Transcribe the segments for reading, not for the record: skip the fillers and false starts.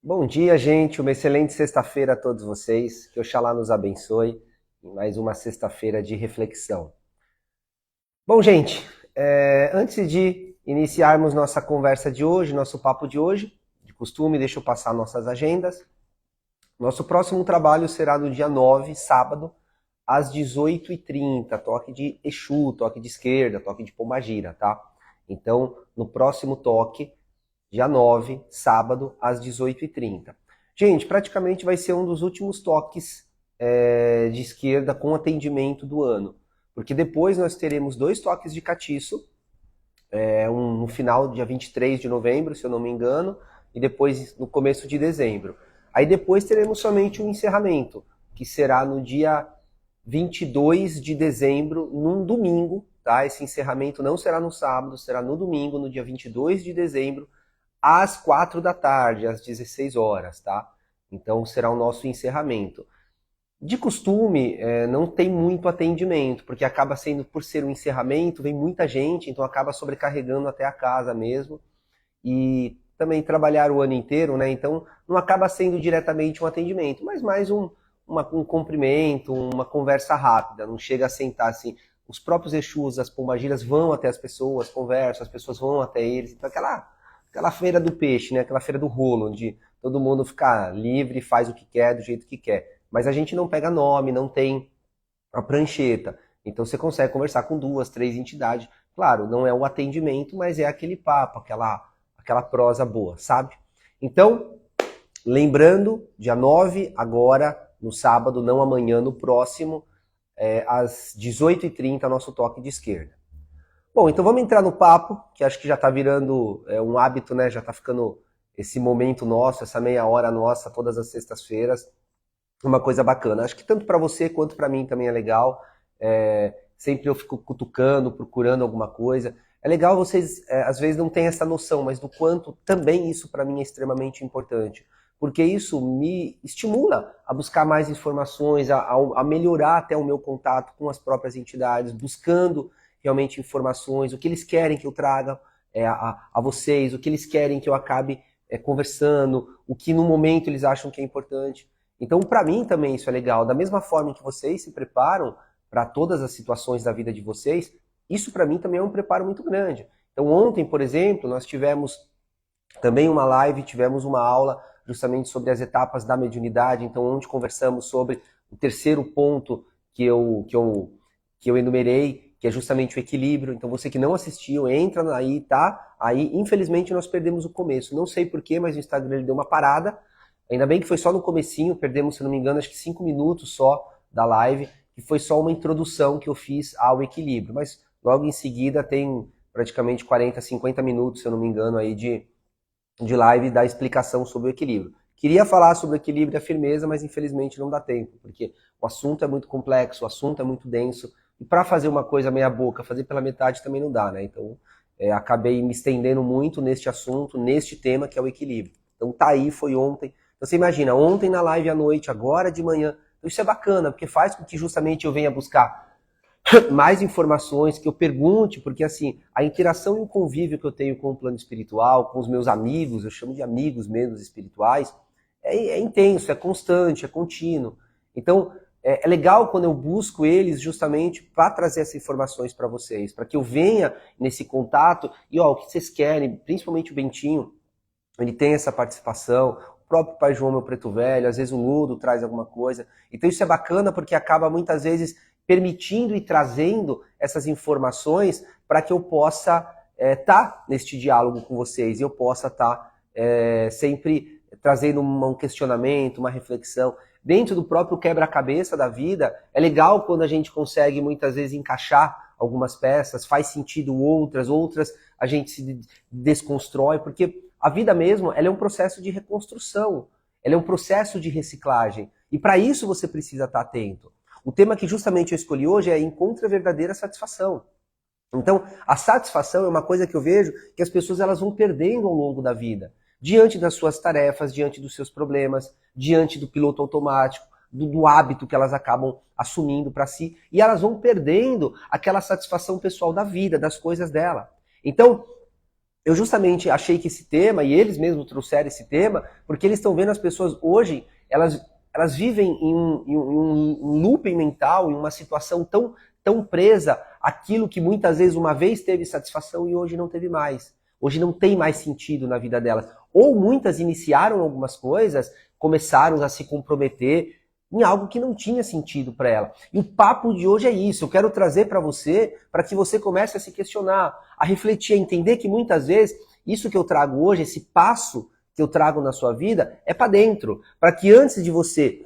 Bom dia, gente. Uma excelente sexta-feira a todos vocês. Que Oxalá nos abençoe em mais uma sexta-feira de reflexão. Bom, gente, antes de iniciarmos nossa conversa de hoje, nosso papo de hoje, de costume, deixa eu passar nossas agendas. Nosso próximo trabalho será no dia 9, sábado, às 18h30. Toque de Exu, toque de esquerda, toque de pombagira, tá? Então, no próximo toque, dia 9, sábado, às 18h30. Gente, praticamente vai ser um dos últimos toques de esquerda com atendimento do ano. Porque depois nós teremos dois toques de catiço, um no final, dia 23 de novembro, se eu não me engano, e depois no começo de dezembro. Aí depois teremos somente um encerramento, que será no dia 22 de dezembro, num domingo, tá? Esse encerramento não será no sábado, será no domingo, no dia 22 de dezembro, às 4 da tarde, às 16 horas, tá? Então será o nosso encerramento. De costume, não tem muito atendimento, porque acaba sendo, por ser um encerramento, vem muita gente, então acaba sobrecarregando até a casa mesmo. E também trabalhar o ano inteiro, né? Então não acaba sendo diretamente um atendimento, mas mais um cumprimento, uma conversa rápida, não chega a sentar assim. Os próprios Exus, as pombagiras vão até as pessoas, conversam, as pessoas vão até eles. Então aquela feira do peixe, né? Aquela feira do rolo, onde todo mundo fica livre, faz o que quer, do jeito que quer. Mas a gente não pega nome, não tem a prancheta. Então você consegue conversar com duas, três entidades. Claro, não é o atendimento, mas é aquele papo, aquela prosa boa, sabe? Então, lembrando, dia 9, agora, no sábado, não amanhã, no próximo, às 18h30, nosso toque de esquerda. Bom, então vamos entrar no papo, que acho que já está virando um hábito, né? Já está ficando esse momento nosso, essa meia hora nossa, todas as sextas-feiras, uma coisa bacana. Acho que tanto para você quanto para mim também é legal. Sempre eu fico cutucando, procurando alguma coisa. É legal vocês, às vezes, não têm essa noção, mas do quanto também isso para mim é extremamente importante. Porque isso me estimula a buscar mais informações, a melhorar até o meu contato com as próprias entidades, buscando realmente informações, o que eles querem que eu traga a vocês, o que eles querem que eu acabe conversando, o que no momento eles acham que é importante. Então, para mim também isso é legal. Da mesma forma que vocês se preparam para todas as situações da vida de vocês, isso para mim também é um preparo muito grande. Então, ontem, por exemplo, nós tivemos também uma live, tivemos uma aula justamente sobre as etapas da mediunidade, então onde conversamos sobre o terceiro ponto que eu enumerei, que é justamente o equilíbrio. Então você que não assistiu, entra aí, tá? Aí, infelizmente, nós perdemos o começo. Não sei porquê, mas o Instagram ele deu uma parada. Ainda bem que foi só no comecinho, perdemos, se não me engano, acho que 5 minutos só da live, que foi só uma introdução que eu fiz ao equilíbrio. Mas logo em seguida tem praticamente 40, 50 minutos, se eu não me engano, aí de live da explicação sobre o equilíbrio. Queria falar sobre o equilíbrio e a firmeza, mas infelizmente não dá tempo, porque o assunto é muito complexo, o assunto é muito denso, e para fazer uma coisa meia boca, fazer pela metade também não dá, né? Então, acabei me estendendo muito neste assunto, neste tema que é o equilíbrio. Então tá aí, foi ontem. Então você imagina, ontem na live à noite, agora de manhã. Então isso é bacana, porque faz com que justamente eu venha buscar mais informações, que eu pergunte, porque assim, a interação e o convívio que eu tenho com o plano espiritual, com os meus amigos, eu chamo de amigos mesmo espirituais, é intenso, é constante, é contínuo. Então, é legal quando eu busco eles justamente para trazer essas informações para vocês, para que eu venha nesse contato e, ó, o que vocês querem, principalmente o Bentinho, ele tem essa participação, o próprio Pai João, meu preto velho, às vezes o Ludo traz alguma coisa. Então isso é bacana porque acaba muitas vezes permitindo e trazendo essas informações para que eu possa estar neste diálogo com vocês e eu possa estar sempre trazendo um questionamento, uma reflexão. Dentro do próprio quebra-cabeça da vida, é legal quando a gente consegue muitas vezes encaixar algumas peças, faz sentido outras a gente se desconstrói, porque a vida mesmo, ela é um processo de reconstrução, ela é um processo de reciclagem. E para isso você precisa estar atento. O tema que justamente eu escolhi hoje é encontre a verdadeira satisfação. Então, a satisfação é uma coisa que eu vejo que as pessoas elas vão perdendo ao longo da vida. Diante das suas tarefas, diante dos seus problemas, diante do piloto automático, do hábito que elas acabam assumindo para si. E elas vão perdendo aquela satisfação pessoal da vida, das coisas dela. Então, eu justamente achei que esse tema, e eles mesmos trouxeram esse tema, porque eles estão vendo as pessoas hoje, elas vivem em um looping mental, em uma situação tão presa àquilo que muitas vezes uma vez teve satisfação e hoje não teve mais. Hoje não tem mais sentido na vida delas. Ou muitas iniciaram algumas coisas, começaram a se comprometer em algo que não tinha sentido para ela. E o papo de hoje é isso. Eu quero trazer para você, para que você comece a se questionar, a refletir, a entender que muitas vezes isso que eu trago hoje, esse passo que eu trago na sua vida, é para dentro. Para que antes de você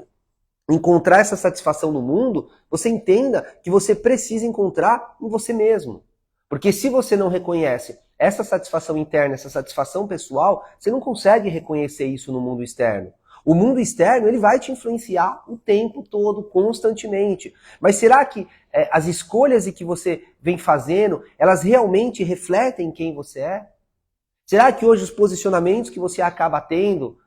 encontrar essa satisfação no mundo, você entenda que você precisa encontrar em você mesmo. Porque se você não reconhece essa satisfação interna, essa satisfação pessoal, você não consegue reconhecer isso no mundo externo. O mundo externo, ele vai te influenciar o tempo todo, constantemente. Mas será que as escolhas que você vem fazendo, elas realmente refletem quem você é? Será que hoje os posicionamentos que você acaba tendo,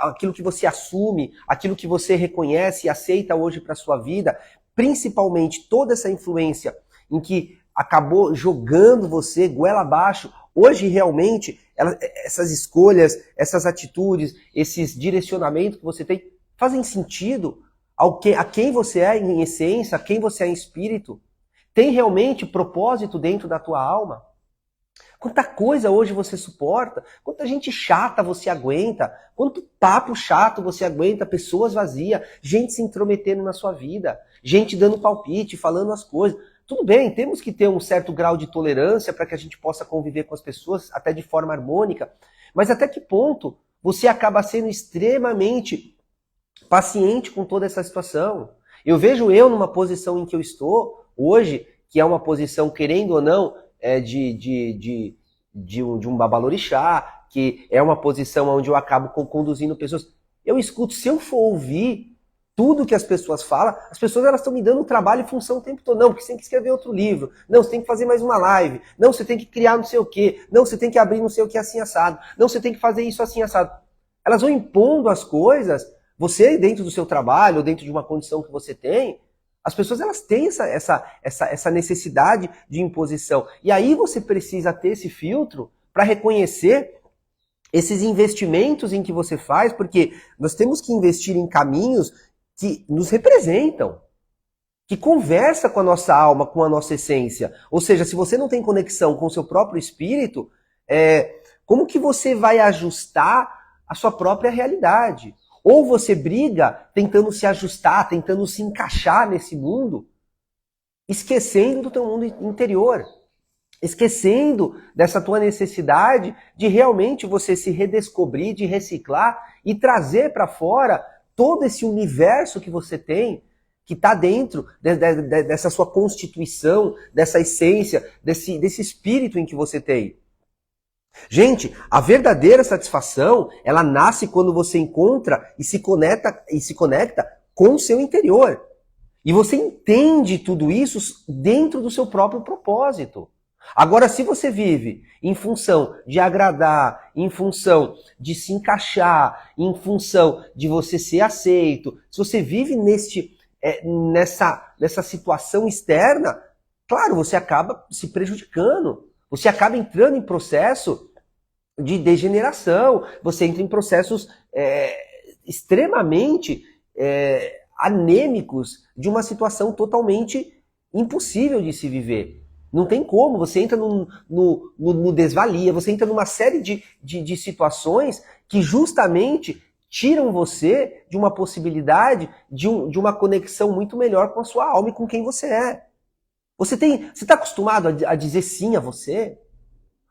aquilo que você assume, aquilo que você reconhece e aceita hoje para a sua vida, principalmente toda essa influência em que acabou jogando você goela abaixo, hoje realmente essas escolhas, essas atitudes, esses direcionamentos que você tem, fazem sentido a quem você é em essência, a quem você é em espírito? Tem realmente propósito dentro da tua alma? Quanta coisa hoje você suporta, quanta gente chata você aguenta, quanto papo chato você aguenta, pessoas vazias, gente se intrometendo na sua vida, gente dando palpite, falando as coisas. Tudo bem, temos que ter um certo grau de tolerância para que a gente possa conviver com as pessoas, até de forma harmônica, mas até que ponto você acaba sendo extremamente paciente com toda essa situação? Eu vejo eu numa posição em que eu estou hoje, que é uma posição, querendo ou não, de um babalorixá, que é uma posição onde eu acabo conduzindo pessoas. Eu escuto, se eu for ouvir tudo que as pessoas falam, as pessoas elas estão me dando trabalho e função o tempo todo. Não, porque você tem que escrever outro livro. Não, você tem que fazer mais uma live. Não, você tem que criar não sei o quê. Não, você tem que abrir não sei o que assim assado. Não, você tem que fazer isso assim assado. Elas vão impondo as coisas, você dentro do seu trabalho, ou dentro de uma condição que você tem, as pessoas elas têm essa necessidade de imposição. E aí você precisa ter esse filtro para reconhecer esses investimentos em que você faz, porque nós temos que investir em caminhos que nos representam, que conversa com a nossa alma, com a nossa essência. Ou seja, se você não tem conexão com o seu próprio espírito, como que você vai ajustar a sua própria realidade? Ou você briga tentando se ajustar, tentando se encaixar nesse mundo, esquecendo do teu mundo interior, esquecendo dessa tua necessidade de realmente você se redescobrir, de reciclar e trazer para fora todo esse universo que você tem, que está dentro dessa sua constituição, dessa essência, desse espírito em que você tem. Gente, a verdadeira satisfação, ela nasce quando você encontra e se conecta com o seu interior. E você entende tudo isso dentro do seu próprio propósito. Agora, se você vive em função de agradar, em função de se encaixar, em função de você ser aceito, se você vive nessa situação externa, claro, você acaba se prejudicando. Você acaba entrando em processo de degeneração, você entra em processos extremamente anêmicos de uma situação totalmente impossível de se viver. Não tem como, você entra no desvalia, você entra numa série de situações que justamente tiram você de uma possibilidade de uma conexão muito melhor com a sua alma e com quem você é. Você está acostumado a dizer sim a você?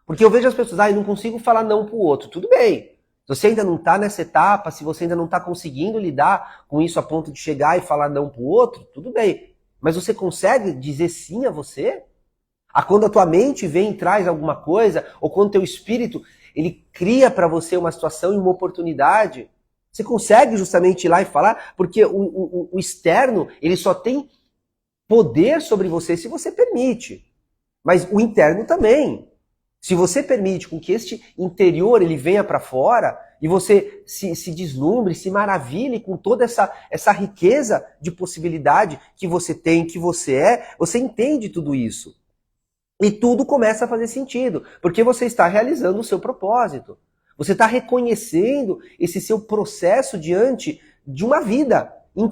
Porque eu vejo as pessoas, eu não consigo falar não pro outro. Tudo bem. Se você ainda não está nessa etapa, se você ainda não está conseguindo lidar com isso a ponto de chegar e falar não pro outro, tudo bem. Mas você consegue dizer sim a você? Quando a tua mente vem e traz alguma coisa, ou quando o teu espírito ele cria para você uma situação e uma oportunidade, você consegue justamente ir lá e falar, porque o externo ele só tem poder sobre você se você permite. Mas o interno também. Se você permite com que este interior ele venha para fora e você se deslumbre, se maravilhe com toda essa riqueza de possibilidade que você tem, que você é, você entende tudo isso. E tudo começa a fazer sentido, porque você está realizando o seu propósito. Você está reconhecendo esse seu processo diante de uma vida em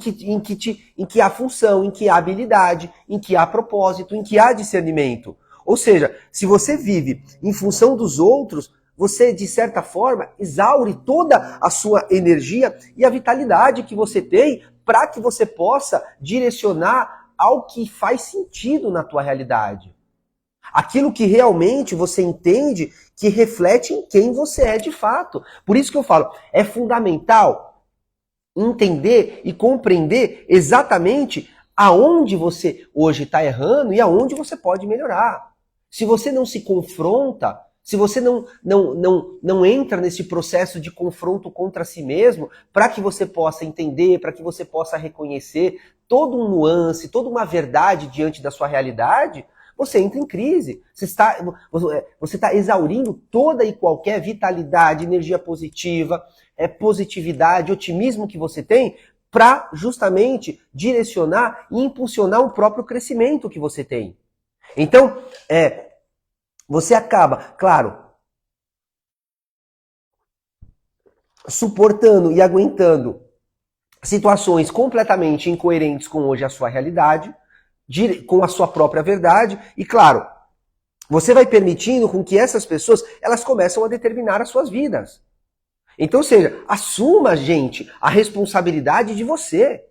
que há função, em que há habilidade, em que há propósito, em que há discernimento. Ou seja, se você vive em função dos outros, você, de certa forma, exaure toda a sua energia e a vitalidade que você tem para que você possa direcionar ao que faz sentido na tua realidade. Aquilo que realmente você entende que reflete em quem você é de fato. Por isso que eu falo, é fundamental entender e compreender exatamente aonde você hoje está errando e aonde você pode melhorar. Se você não se confronta, se você não entra nesse processo de confronto contra si mesmo, para que você possa entender, para que você possa reconhecer todo um nuance, toda uma verdade diante da sua realidade, você entra em crise. Você está exaurindo toda e qualquer vitalidade, energia positiva, positividade, otimismo que você tem para justamente direcionar e impulsionar o próprio crescimento que você tem. Então, você acaba, claro, suportando e aguentando situações completamente incoerentes com hoje a sua realidade, com a sua própria verdade, e claro, você vai permitindo com que essas pessoas, elas começam a determinar as suas vidas. Então, ou seja, assuma, gente, a responsabilidade de você.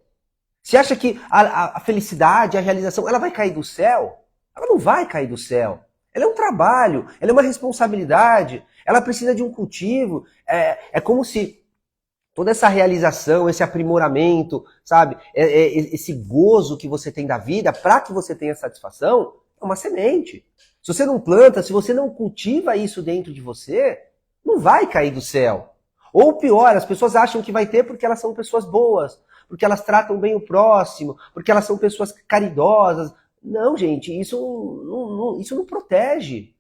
Você acha que a felicidade, a realização, ela vai cair do céu? Ela não vai cair do céu. Ela é um trabalho, ela é uma responsabilidade, ela precisa de um cultivo. É como se toda essa realização, esse aprimoramento, sabe? Esse gozo que você tem da vida, para que você tenha satisfação, é uma semente. Se você não planta, se você não cultiva isso dentro de você, não vai cair do céu. Ou pior, as pessoas acham que vai ter porque elas são pessoas boas, porque elas tratam bem o próximo, porque elas são pessoas caridosas. Não, gente, isso não protege.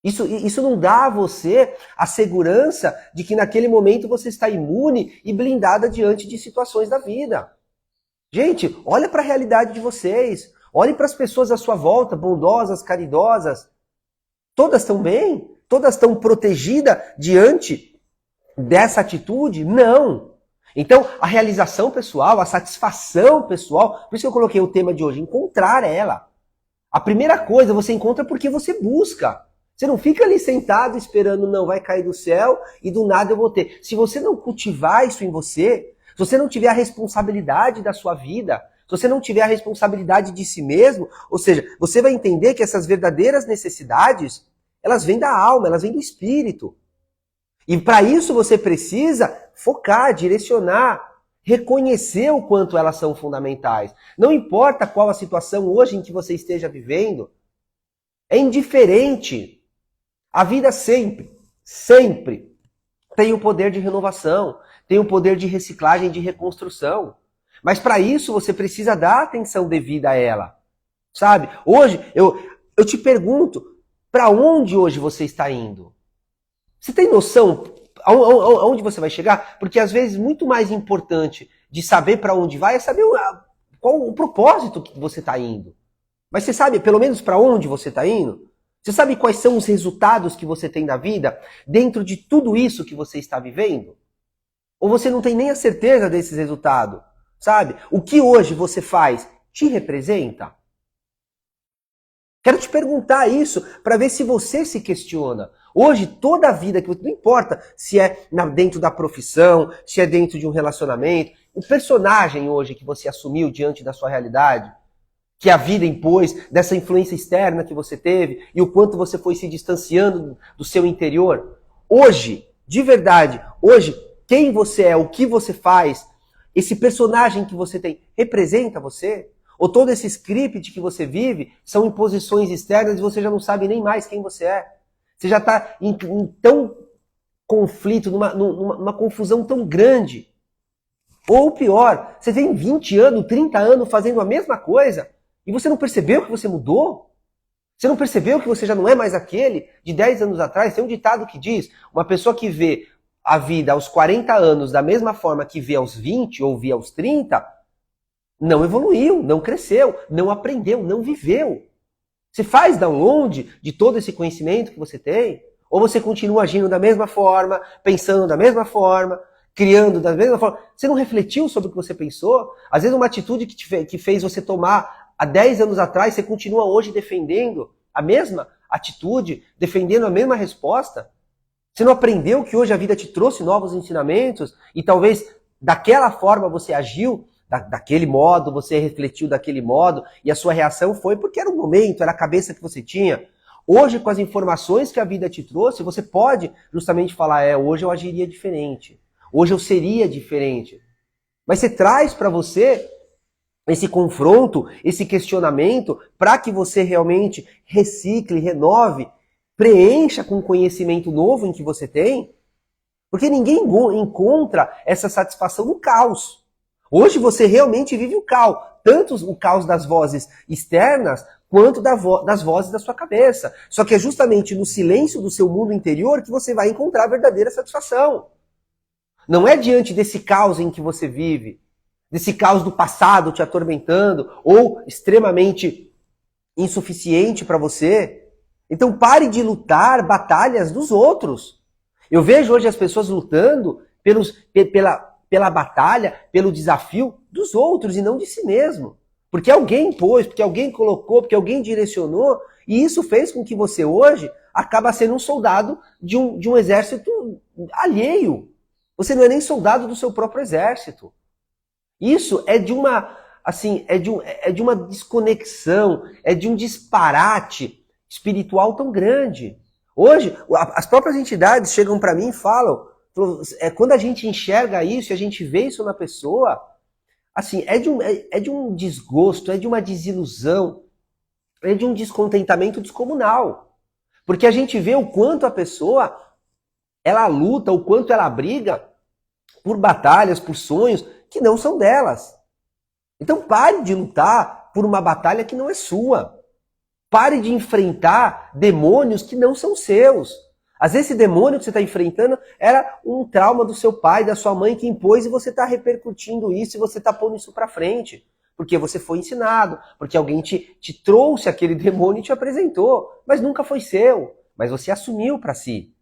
Isso não dá a você a segurança de que naquele momento você está imune e blindada diante de situações da vida. Gente, olha para a realidade de vocês. Olhe para as pessoas à sua volta, bondosas, caridosas. Todas estão bem? Todas estão protegidas diante dessa atitude? Não. Então, a realização pessoal, a satisfação pessoal, por isso que eu coloquei o tema de hoje, encontrar ela. A primeira coisa você encontra porque você busca. Você não fica ali sentado esperando, não, vai cair do céu e do nada eu vou ter. Se você não cultivar isso em você, se você não tiver a responsabilidade da sua vida, se você não tiver a responsabilidade de si mesmo, ou seja, você vai entender que essas verdadeiras necessidades, elas vêm da alma, elas vêm do espírito. E para isso você precisa focar, direcionar, reconhecer o quanto elas são fundamentais. Não importa qual a situação hoje em que você esteja vivendo, é indiferente. A vida sempre tem o poder de renovação, tem o poder de reciclagem, de reconstrução. Mas para isso você precisa dar atenção devida a ela. Sabe? Hoje, eu te pergunto, para onde hoje você está indo? Você tem noção aonde você vai chegar? Porque às vezes muito mais importante de saber para onde vai é saber qual o propósito que você está indo. Mas você sabe pelo menos para onde você está indo? Você sabe quais são os resultados que você tem na vida dentro de tudo isso que você está vivendo? Ou você não tem nem a certeza desses resultados? Sabe? O que hoje você faz te representa? Quero te perguntar isso para ver se você se questiona. Hoje, toda a vida que você... Não importa se é dentro da profissão, se é dentro de um relacionamento, o personagem hoje que você assumiu diante da sua realidade, que a vida impôs, dessa influência externa que você teve e o quanto você foi se distanciando do seu interior. Hoje, de verdade, hoje, quem você é, o que você faz, esse personagem que você tem, representa você? Ou todo esse script que você vive são imposições externas e você já não sabe nem mais quem você é? Você já está em tão conflito, numa confusão tão grande. Ou pior, você tem 20 anos, 30 anos fazendo a mesma coisa e você não percebeu que você mudou? Você não percebeu que você já não é mais aquele de 10 anos atrás? Tem um ditado que diz, uma pessoa que vê a vida aos 40 anos da mesma forma que vê aos 20 ou vê aos 30, não evoluiu, não cresceu, não aprendeu, não viveu. Você faz download de todo esse conhecimento que você tem? Ou você continua agindo da mesma forma, pensando da mesma forma, criando da mesma forma? Você não refletiu sobre o que você pensou? Às vezes uma atitude que fez você tomar há 10 anos atrás, você continua hoje defendendo a mesma atitude, defendendo a mesma resposta? Você não aprendeu que hoje a vida te trouxe novos ensinamentos e talvez daquela forma você agiu, daquele modo, você refletiu daquele modo e a sua reação foi porque era o momento, era a cabeça que você tinha. Hoje, com as informações que a vida te trouxe, você pode justamente falar, hoje eu agiria diferente. Hoje eu seria diferente. Mas você traz para você esse confronto, esse questionamento, para que você realmente recicle, renove, preencha com o conhecimento novo em que você tem. Porque ninguém encontra essa satisfação no caos. Hoje você realmente vive o caos. Tanto o caos das vozes externas, quanto das vozes da sua cabeça. Só que é justamente no silêncio do seu mundo interior que você vai encontrar a verdadeira satisfação. Não é diante desse caos em que você vive, desse caos do passado te atormentando, ou extremamente insuficiente para você. Então pare de lutar batalhas dos outros. Eu vejo hoje as pessoas lutando pela batalha, pelo desafio dos outros e não de si mesmo. Porque alguém pôs, porque alguém colocou, porque alguém direcionou, e isso fez com que você hoje acaba sendo um soldado de um exército alheio. Você não é nem soldado do seu próprio exército. Isso é de uma, assim, é de uma desconexão, é de um disparate espiritual tão grande. Hoje, as próprias entidades chegam para mim e falam, quando a gente enxerga isso e a gente vê isso na pessoa, assim, é de um desgosto, é de uma desilusão, é de um descontentamento descomunal. Porque a gente vê o quanto a pessoa, ela luta, o quanto ela briga por batalhas, por sonhos que não são delas. Então pare de lutar por uma batalha que não é sua. Pare de enfrentar demônios que não são seus. Às vezes esse demônio que você está enfrentando era um trauma do seu pai, da sua mãe que impôs e você está repercutindo isso e você está pondo isso para frente. Porque você foi ensinado, porque alguém te trouxe aquele demônio e te apresentou. Mas nunca foi seu, mas você assumiu para si.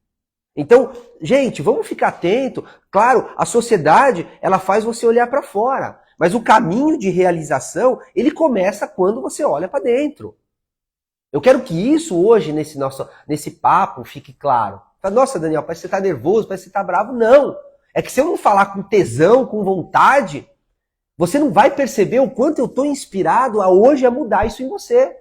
Então, gente, vamos ficar atento. Claro, a sociedade, ela faz você olhar para fora. Mas o caminho de realização, ele começa quando você olha para dentro. Eu quero que isso hoje, nesse papo, fique claro. Nossa, Daniel, parece que você está nervoso, parece que você está bravo. Não. É que se eu não falar com tesão, com vontade, você não vai perceber o quanto eu estou inspirado hoje a mudar isso em você.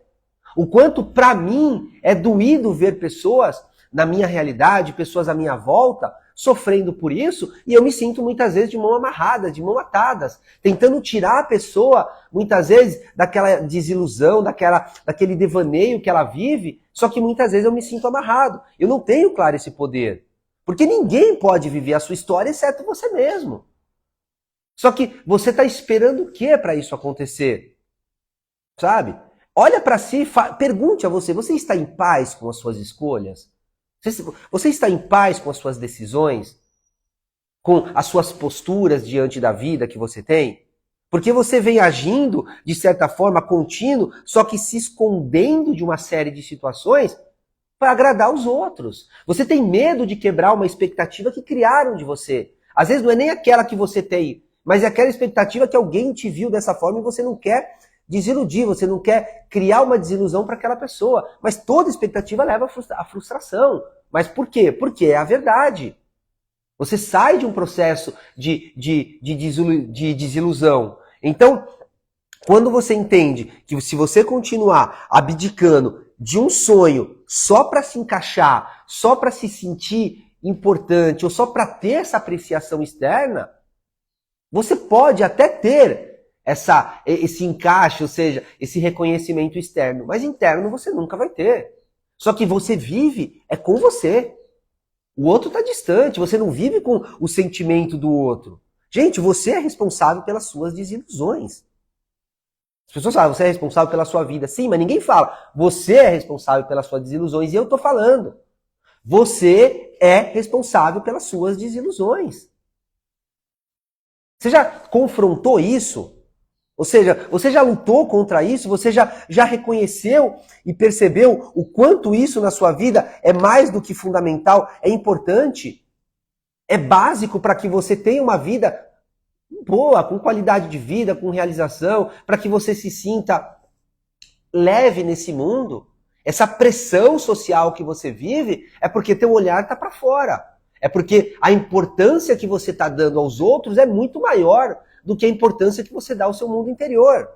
O quanto, para mim, é doído ver pessoas na minha realidade, pessoas à minha volta, sofrendo por isso, e eu me sinto muitas vezes de mão amarrada, de mão atadas, tentando tirar a pessoa, muitas vezes, daquela desilusão, daquele devaneio que ela vive, só que muitas vezes eu me sinto amarrado. Eu não tenho, claro, esse poder. Porque ninguém pode viver a sua história, exceto você mesmo. Só que você está esperando o que para isso acontecer? Sabe? Olha para si, pergunte a você está em paz com as suas escolhas? Você está em paz com as suas decisões? Com as suas posturas diante da vida que você tem? Porque você vem agindo, de certa forma, contínuo, só que se escondendo de uma série de situações para agradar os outros. Você tem medo de quebrar uma expectativa que criaram de você. Às vezes não é nem aquela que você tem, mas é aquela expectativa que alguém te viu dessa forma e você não quer desiludir, você não quer criar uma desilusão para aquela pessoa. Mas toda expectativa leva à frustração. Mas por quê? Porque é a verdade. Você sai de um processo de desilusão. Então, quando você entende que se você continuar abdicando de um sonho só para se encaixar, só para se sentir importante, ou só para ter essa apreciação externa, você pode até ter esse encaixe, ou seja, esse reconhecimento externo, mas interno você nunca vai ter. Só que você vive com você. O outro está distante, você não vive com o sentimento do outro. Gente, você é responsável pelas suas desilusões. As pessoas falam, você é responsável pela sua vida. Sim, mas ninguém fala, você é responsável pelas suas desilusões. E eu estou falando, você é responsável pelas suas desilusões. Você já confrontou isso? Ou seja, você já lutou contra isso? Você já reconheceu e percebeu o quanto isso na sua vida é mais do que fundamental, é importante, é básico para que você tenha uma vida boa, com qualidade de vida, com realização, para que você se sinta leve nesse mundo? Essa pressão social que você vive é porque teu olhar está para fora. É porque a importância que você está dando aos outros é muito maior do que a importância que você dá ao seu mundo interior.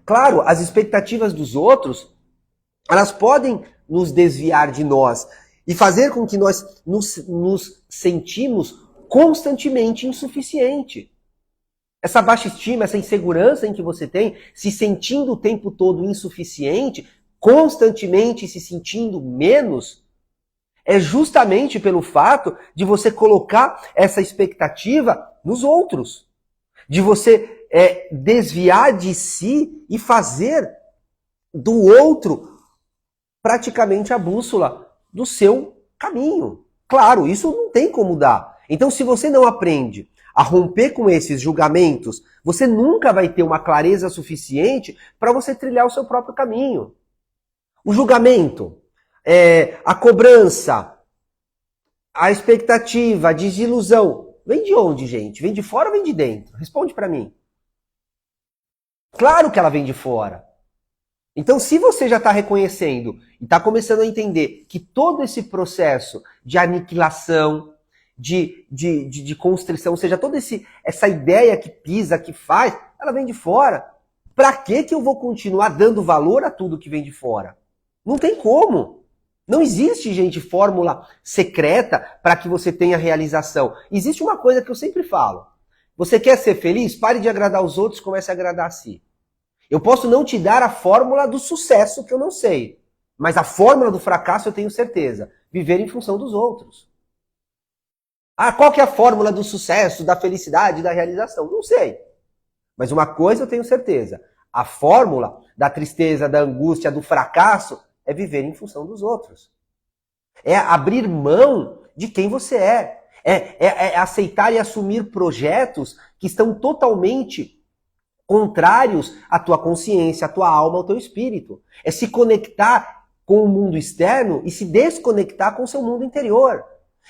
Claro, as expectativas dos outros, elas podem nos desviar de nós e fazer com que nós nos sentimos constantemente insuficiente. Essa baixa estima, essa insegurança em que você tem, se sentindo o tempo todo insuficiente, constantemente se sentindo menos, é justamente pelo fato de você colocar essa expectativa nos outros. De você desviar de si e fazer do outro praticamente a bússola do seu caminho. Claro, isso não tem como dar. Então, se você não aprende a romper com esses julgamentos, você nunca vai ter uma clareza suficiente para você trilhar o seu próprio caminho. O julgamento, a cobrança, a expectativa, a desilusão, vem de onde, gente? Vem de fora ou vem de dentro? Responde para mim. Claro que ela vem de fora. Então, se você já está reconhecendo e está começando a entender que todo esse processo de aniquilação, de constrição, ou seja, toda essa ideia que pisa, que faz, ela vem de fora. Para que eu vou continuar dando valor a tudo que vem de fora? Não tem como. Não existe, gente, fórmula secreta para que você tenha realização. Existe uma coisa que eu sempre falo. Você quer ser feliz? Pare de agradar os outros e comece a agradar a si. Eu posso não te dar a fórmula do sucesso, que eu não sei. Mas a fórmula do fracasso eu tenho certeza. Viver em função dos outros. Ah, qual que é a fórmula do sucesso, da felicidade, da realização? Não sei. Mas uma coisa eu tenho certeza. A fórmula da tristeza, da angústia, do fracasso é viver em função dos outros. É abrir mão de quem você é. É aceitar e assumir projetos que estão totalmente contrários à tua consciência, à tua alma, ao teu espírito. É se conectar com o mundo externo e se desconectar com o seu mundo interior.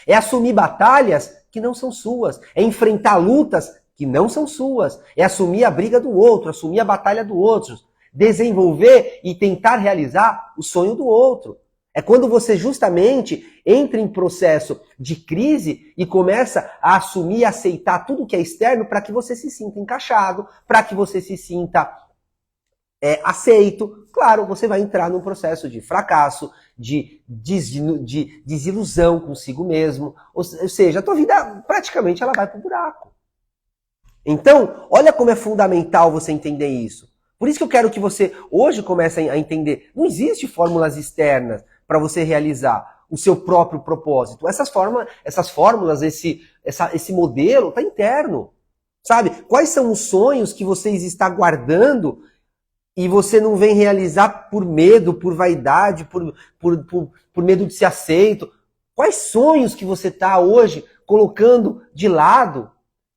É assumir batalhas que não são suas. É enfrentar lutas que não são suas. É assumir a briga do outro, assumir a batalha do outro. Desenvolver e tentar realizar o sonho do outro. É quando você justamente entra em processo de crise e começa a assumir e aceitar tudo que é externo para que você se sinta encaixado, para que você se sinta aceito. Claro, você vai entrar num processo de fracasso, de desilusão consigo mesmo. Ou seja, a tua vida praticamente ela vai pro buraco. Então, olha como é fundamental você entender isso. Por isso que eu quero que você hoje comece a entender. Não existe fórmulas externas para você realizar o seu próprio propósito. Essas fórmulas, esse modelo está interno. Sabe? Quais são os sonhos que você está guardando e você não vem realizar por medo, por vaidade, por medo de ser aceito? Quais sonhos que você está hoje colocando de lado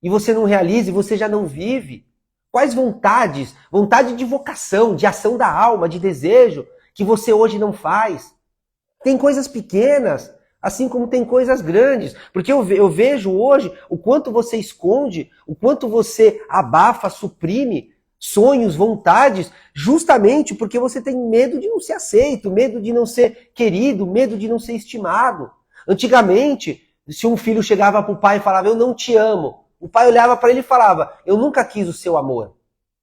e você não realiza e você já não vive? Quais vontades? Vontade de vocação, de ação da alma, de desejo, que você hoje não faz? Tem coisas pequenas, assim como tem coisas grandes. Porque eu vejo hoje o quanto você esconde, o quanto você abafa, suprime sonhos, vontades, justamente porque você tem medo de não ser aceito, medo de não ser querido, medo de não ser estimado. Antigamente, se um filho chegava para o pai e falava, eu não te amo, o pai olhava para ele e falava, eu nunca quis o seu amor.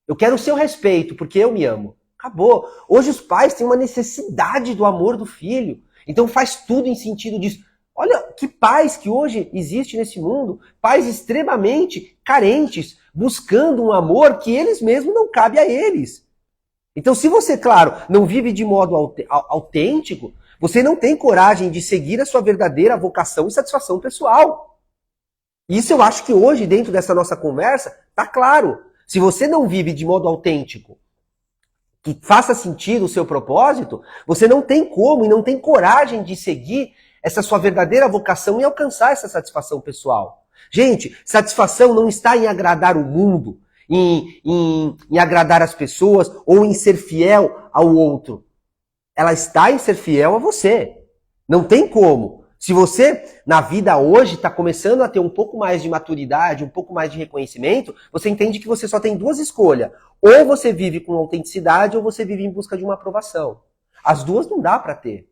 Eu quero o seu respeito, porque eu me amo. Acabou. Hoje os pais têm uma necessidade do amor do filho. Então faz tudo em sentido disso. Olha que pais que hoje existem nesse mundo, pais extremamente carentes, buscando um amor que eles mesmos não cabe a eles. Então se você, claro, não vive de modo autêntico, você não tem coragem de seguir a sua verdadeira vocação e satisfação pessoal. Isso eu acho que hoje, dentro dessa nossa conversa, tá claro. Se você não vive de modo autêntico, que faça sentido o seu propósito, você não tem como e não tem coragem de seguir essa sua verdadeira vocação e alcançar essa satisfação pessoal. Gente, satisfação não está em agradar o mundo, em agradar as pessoas ou em ser fiel ao outro. Ela está em ser fiel a você. Não tem como. Se você, na vida hoje, está começando a ter um pouco mais de maturidade, um pouco mais de reconhecimento, você entende que você só tem duas escolhas. Ou você vive com autenticidade, ou você vive em busca de uma aprovação. As duas não dá para ter.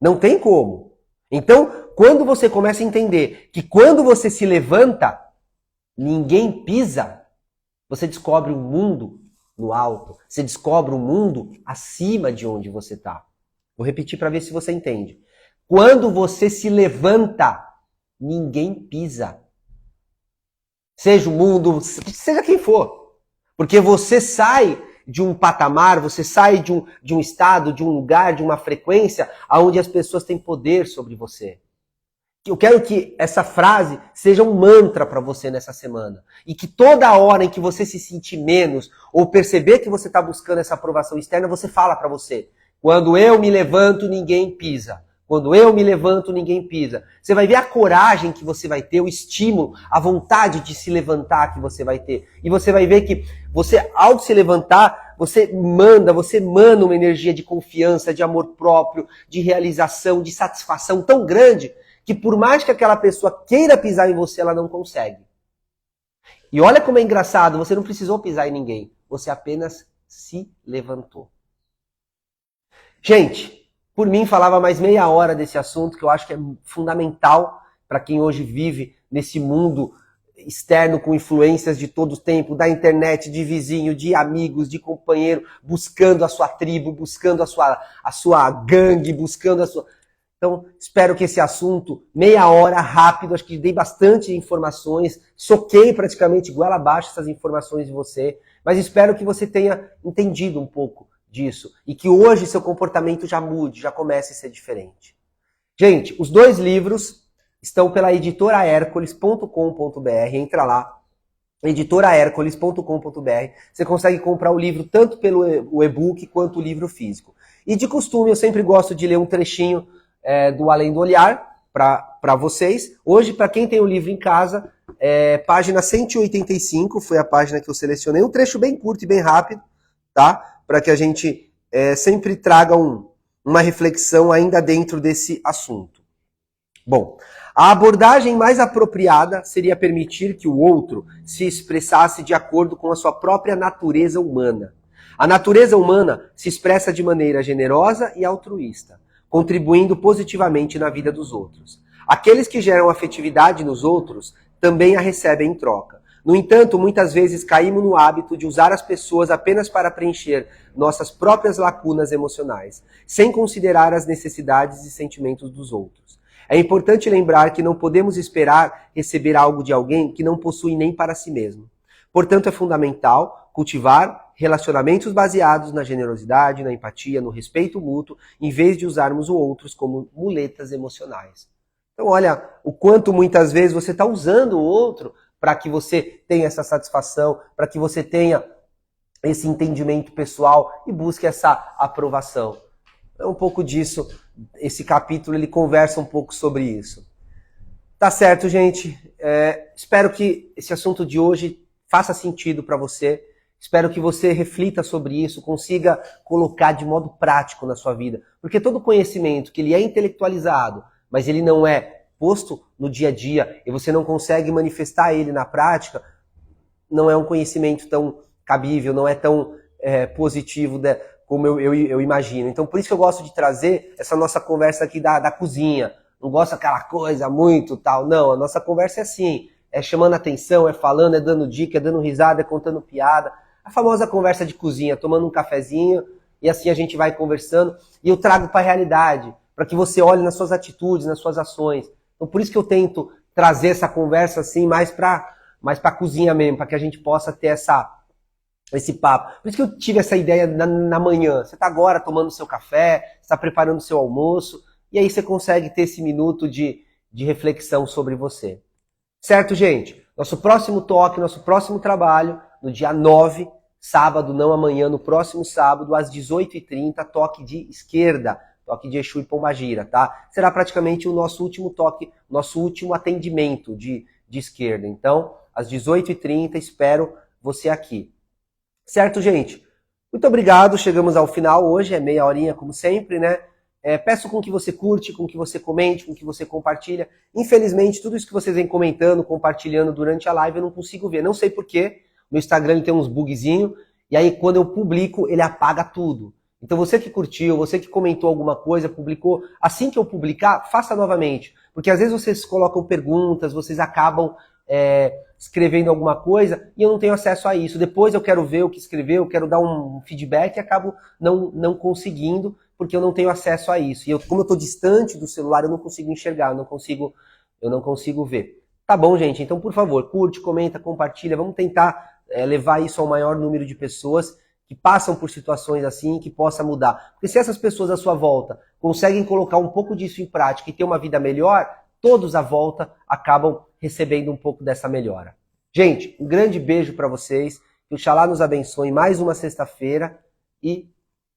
Não tem como. Então, quando você começa a entender que quando você se levanta, ninguém pisa, você descobre um mundo no alto. Você descobre um mundo acima de onde você está. Vou repetir para ver se você entende. Quando você se levanta, ninguém pisa. Seja o mundo, seja quem for. Porque você sai de um patamar, você sai de um estado, de um lugar, de uma frequência, onde as pessoas têm poder sobre você. Eu quero que essa frase seja um mantra para você nessa semana. E que toda hora em que você se sentir menos, ou perceber que você está buscando essa aprovação externa, você fala para você. Quando eu me levanto, ninguém pisa. Quando eu me levanto, ninguém pisa. Você vai ver a coragem que você vai ter, o estímulo, a vontade de se levantar que você vai ter. E você vai ver que você, ao se levantar, você emana uma energia de confiança, de amor próprio, de realização, de satisfação tão grande que por mais que aquela pessoa queira pisar em você, ela não consegue. E olha como é engraçado, você não precisou pisar em ninguém. Você apenas se levantou. Gente, por mim, falava mais meia hora desse assunto, que eu acho que é fundamental para quem hoje vive nesse mundo externo com influências de todo o tempo, da internet, de vizinho, de amigos, de companheiro, buscando a sua tribo, buscando a sua gangue, buscando a sua... Então, espero que esse assunto, meia hora, rápido, acho que dei bastante informações, soquei praticamente goela abaixo essas informações de você, mas espero que você tenha entendido um pouco disso e que hoje seu comportamento já mude, já comece a ser diferente. Gente, os 2 livros estão pela editorahercules.com.br, entra lá, editorahercules.com.br, você consegue comprar o livro tanto pelo e-book quanto o livro físico. E de costume eu sempre gosto de ler um trechinho do Além do Olhar para vocês. Hoje, para quem tem o livro em casa, página 185 foi a página que eu selecionei, um trecho bem curto e bem rápido, tá? Para que a gente sempre traga uma reflexão ainda dentro desse assunto. Bom, a abordagem mais apropriada seria permitir que o outro se expressasse de acordo com a sua própria natureza humana. A natureza humana se expressa de maneira generosa e altruísta, contribuindo positivamente na vida dos outros. Aqueles que geram afetividade nos outros também a recebem em troca. No entanto, muitas vezes caímos no hábito de usar as pessoas apenas para preencher nossas próprias lacunas emocionais, sem considerar as necessidades e sentimentos dos outros. É importante lembrar que não podemos esperar receber algo de alguém que não possui nem para si mesmo. Portanto, é fundamental cultivar relacionamentos baseados na generosidade, na empatia, no respeito mútuo, em vez de usarmos os outros como muletas emocionais. Então, olha o quanto muitas vezes você está usando o outro para que você tenha essa satisfação, para que você tenha esse entendimento pessoal e busque essa aprovação. É um pouco disso, esse capítulo ele conversa um pouco sobre isso. Tá certo, gente? Espero que esse assunto de hoje faça sentido para você. Espero que você reflita sobre isso, consiga colocar de modo prático na sua vida. Porque todo conhecimento que ele é intelectualizado, mas ele não é posto no dia a dia e você não consegue manifestar ele na prática, não é um conhecimento tão cabível, não é tão positivo como eu imagino. Então, por isso que eu gosto de trazer essa nossa conversa aqui da cozinha. Não gosto daquela coisa muito tal. Não, a nossa conversa é assim. É chamando atenção, é falando, é dando dica, é dando risada, é contando piada. A famosa conversa de cozinha, tomando um cafezinho e assim a gente vai conversando. E eu trago para a realidade, para que você olhe nas suas atitudes, nas suas ações. Então, por isso que eu tento trazer essa conversa assim mais para a cozinha mesmo, para que a gente possa ter esse papo. Por isso que eu tive essa ideia na manhã. Você está agora tomando seu café, está preparando seu almoço, e aí você consegue ter esse minuto de reflexão sobre você. Certo, gente? Nosso próximo toque, nosso próximo trabalho, no dia 9, sábado, não amanhã, no próximo sábado, às 18h30, toque de esquerda, toque de Exu e Pombagira, tá? Será praticamente o nosso último toque, nosso último atendimento de esquerda. Então, às 18h30, espero você aqui. Certo, gente? Muito obrigado, chegamos ao final hoje, é meia horinha como sempre, né? Peço com que você curte, com que você comente, com que você compartilha. Infelizmente, tudo isso que vocês vêm comentando, compartilhando durante a live, eu não consigo ver. Não sei porquê, meu Instagram ele tem uns bugzinhos, e aí quando eu publico, ele apaga tudo. Então você que curtiu, você que comentou alguma coisa, publicou, assim que eu publicar, faça novamente. Porque às vezes vocês colocam perguntas, vocês acabam escrevendo alguma coisa e eu não tenho acesso a isso. Depois eu quero ver o que escreveu, eu quero dar um feedback e acabo não conseguindo, porque eu não tenho acesso a isso. E como eu estou distante do celular, eu não consigo enxergar, eu não consigo ver. Tá bom, gente? Então, por favor, curte, comenta, compartilha. Vamos tentar levar isso ao maior número de pessoas que passam por situações assim, que possa mudar. Porque se essas pessoas à sua volta conseguem colocar um pouco disso em prática e ter uma vida melhor, todos à volta acabam recebendo um pouco dessa melhora. Gente, um grande beijo para vocês. Que o Xalá nos abençoe mais uma sexta-feira e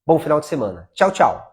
bom final de semana. Tchau, tchau.